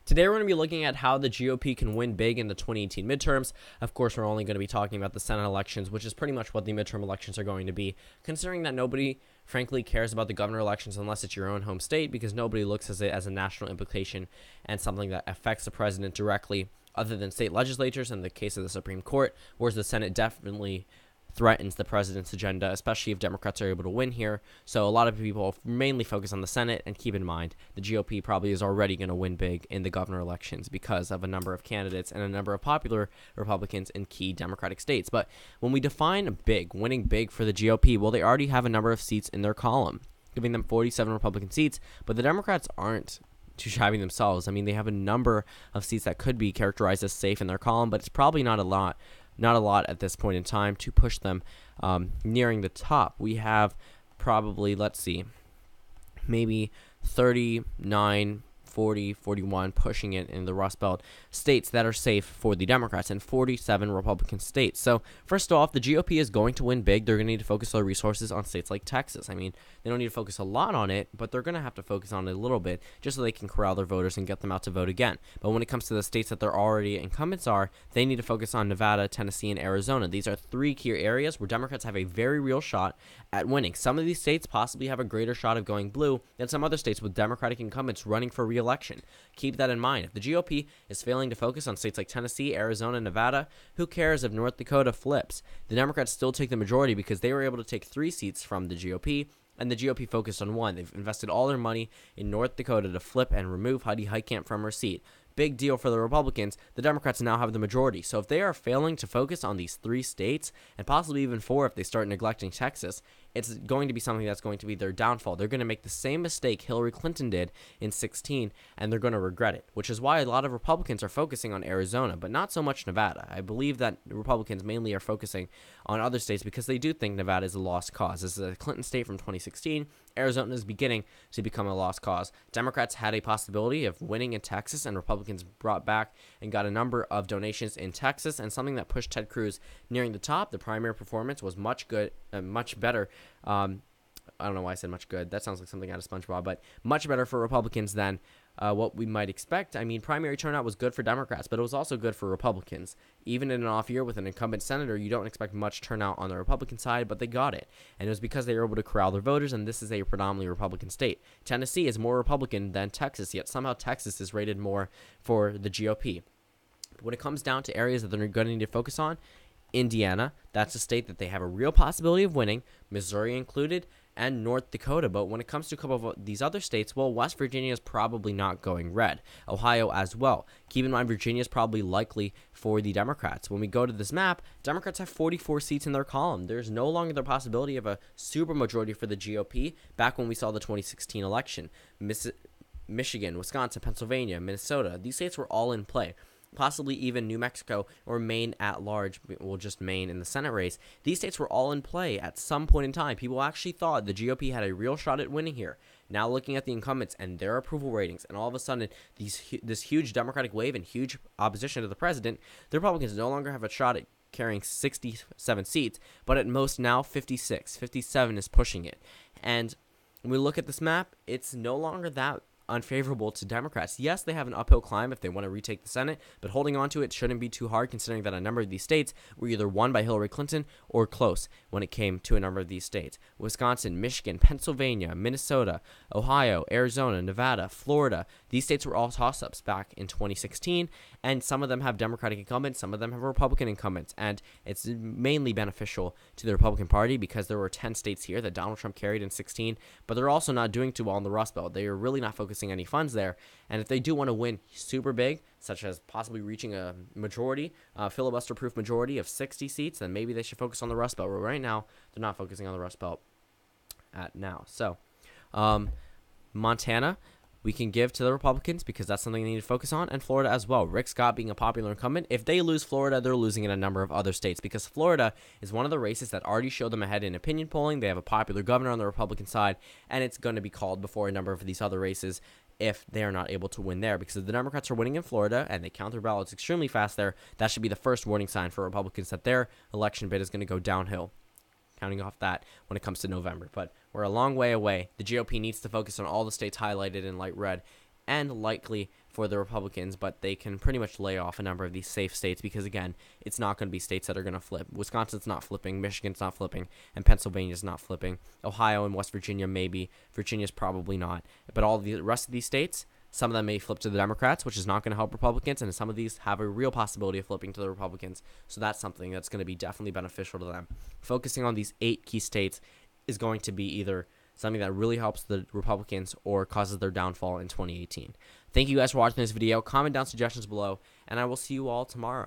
Today we're going to be looking at how the GOP can win big in the 2018 midterms. Of course, we're only going to be talking about the Senate elections, which is pretty much what the midterm elections are going to be, considering that nobody, frankly, cares about the governor elections unless it's your own home state, because nobody looks at it as a national implication and something that affects the president directly other than state legislatures in the case of the Supreme Court, whereas the Senate definitely threatens the president's agenda, especially if Democrats are able to win here. So a lot of people mainly focus on the Senate, and keep in mind the GOP probably is already going to win big in the governor elections because of a number of candidates and a number of popular Republicans in key Democratic states. But when we define big, winning big for the GOP, well, they already have a number of seats in their column, giving them 47 Republican seats, but the Democrats aren't too shabby themselves. I mean, they have a number of seats that could be characterized as safe in their column, but it's probably not a lot at this point in time to push them nearing the top. We have probably, let's see, maybe 39, 40, 41 pushing it in the Rust Belt states that are safe for the Democrats, and 47 Republican states. So first off, the GOP is going to win big. They're going to need to focus their resources on states like Texas. I mean, they don't need to focus a lot on it, but they're going to have to focus on it a little bit just so they can corral their voters and get them out to vote again. But when it comes to the states that they're already incumbents are, they need to focus on Nevada, Tennessee, and Arizona. These are three key areas where Democrats have a very real shot at winning. Some of these states possibly have a greater shot of going blue than some other states with Democratic incumbents running for re-election. Keep that in mind. If the GOP is failing to focus on states like Tennessee, Arizona, and Nevada, who cares if North Dakota flips? The Democrats still take the majority because they were able to take 3 seats from the GOP, and the GOP focused on 1. They've invested all their money in North Dakota to flip and remove Heidi Heitkamp from her seat. Big deal for the Republicans. The Democrats now have the majority. So if they are failing to focus on these 3 states, and possibly even 4 if they start neglecting Texas, it's going to be something that's going to be their downfall. They're going to make the same mistake Hillary Clinton did in 2016, and they're going to regret it, which is why a lot of Republicans are focusing on Arizona, but not so much Nevada. I believe that Republicans mainly are focusing on other states because they do think Nevada is a lost cause. This is a Clinton state from 2016. Arizona is beginning to become a lost cause. Democrats had a possibility of winning in Texas, and Republicans brought back and got a number of donations in Texas, and something that pushed Ted Cruz nearing the top. The primary performance was much better. I don't know why I said much good. That sounds like something out of SpongeBob, but much better for Republicans than what we might expect. I mean, primary turnout was good for Democrats, but it was also good for Republicans. Even in an off year with an incumbent senator, you don't expect much turnout on the Republican side, but they got it. And it was because they were able to corral their voters, and this is a predominantly Republican state. Tennessee is more Republican than Texas, yet somehow Texas is rated more for the GOP. But when it comes down to areas that they're going to need to focus on, Indiana, that's a state that they have a real possibility of winning, Missouri included, and North Dakota. But when it comes to a couple of these other states, well, West Virginia is probably not going red. Ohio as well. Keep in mind, Virginia is probably likely for the Democrats. When we go to this map, Democrats have 44 seats in their column. There's no longer the possibility of a supermajority for the GOP back when we saw the 2016 election. Michigan, Wisconsin, Pennsylvania, Minnesota, these states were all in play. Possibly even New Mexico or Maine at large, well, just Maine in the Senate race. These states were all in play at some point in time. People actually thought the GOP had a real shot at winning here. Now looking at the incumbents and their approval ratings, and all of a sudden this huge Democratic wave and huge opposition to the president, the Republicans no longer have a shot at carrying 67 seats, but at most now 56. 57 is pushing it. And when we look at this map, it's no longer that unfavorable to Democrats. Yes, they have an uphill climb if they want to retake the Senate, but holding on to it shouldn't be too hard, considering that a number of these states were either won by Hillary Clinton or close when it came to a number of these states. Wisconsin, Michigan, Pennsylvania, Minnesota, Ohio, Arizona, Nevada, Florida. These states were all toss-ups back in 2016, and some of them have Democratic incumbents, some of them have Republican incumbents, and it's mainly beneficial to the Republican Party because there were 10 states here that Donald Trump carried in 2016, but they're also not doing too well in the Rust Belt. They are really not focusing any funds there, and if they do want to win super big, such as possibly reaching a majority, filibuster-proof majority of 60 seats, then maybe they should focus on the Rust Belt. But right now, they're not focusing on the Rust Belt at now. So, Montana, we can give to the Republicans because that's something they need to focus on, and Florida as well. Rick Scott being a popular incumbent, if they lose Florida, they're losing in a number of other states because Florida is one of the races that already showed them ahead in opinion polling. They have a popular governor on the Republican side, and it's going to be called before a number of these other races if they are not able to win there, because if the Democrats are winning in Florida and they count their ballots extremely fast there, that should be the first warning sign for Republicans that their election bid is going to go downhill. Counting off that when it comes to November. But we're a long way away. The GOP needs to focus on all the states highlighted in light red and likely for the Republicans, but they can pretty much lay off a number of these safe states because, again, it's not going to be states that are going to flip. Wisconsin's not flipping, Michigan's not flipping, and Pennsylvania's not flipping. Ohio and West Virginia maybe. Virginia's probably not. But all the rest of these states, some of them may flip to the Democrats, which is not going to help Republicans, and some of these have a real possibility of flipping to the Republicans. So that's something that's going to be definitely beneficial to them. Focusing on these 8 key states is going to be either something that really helps the Republicans or causes their downfall in 2018. Thank you guys for watching this video. Comment down suggestions below, and I will see you all tomorrow.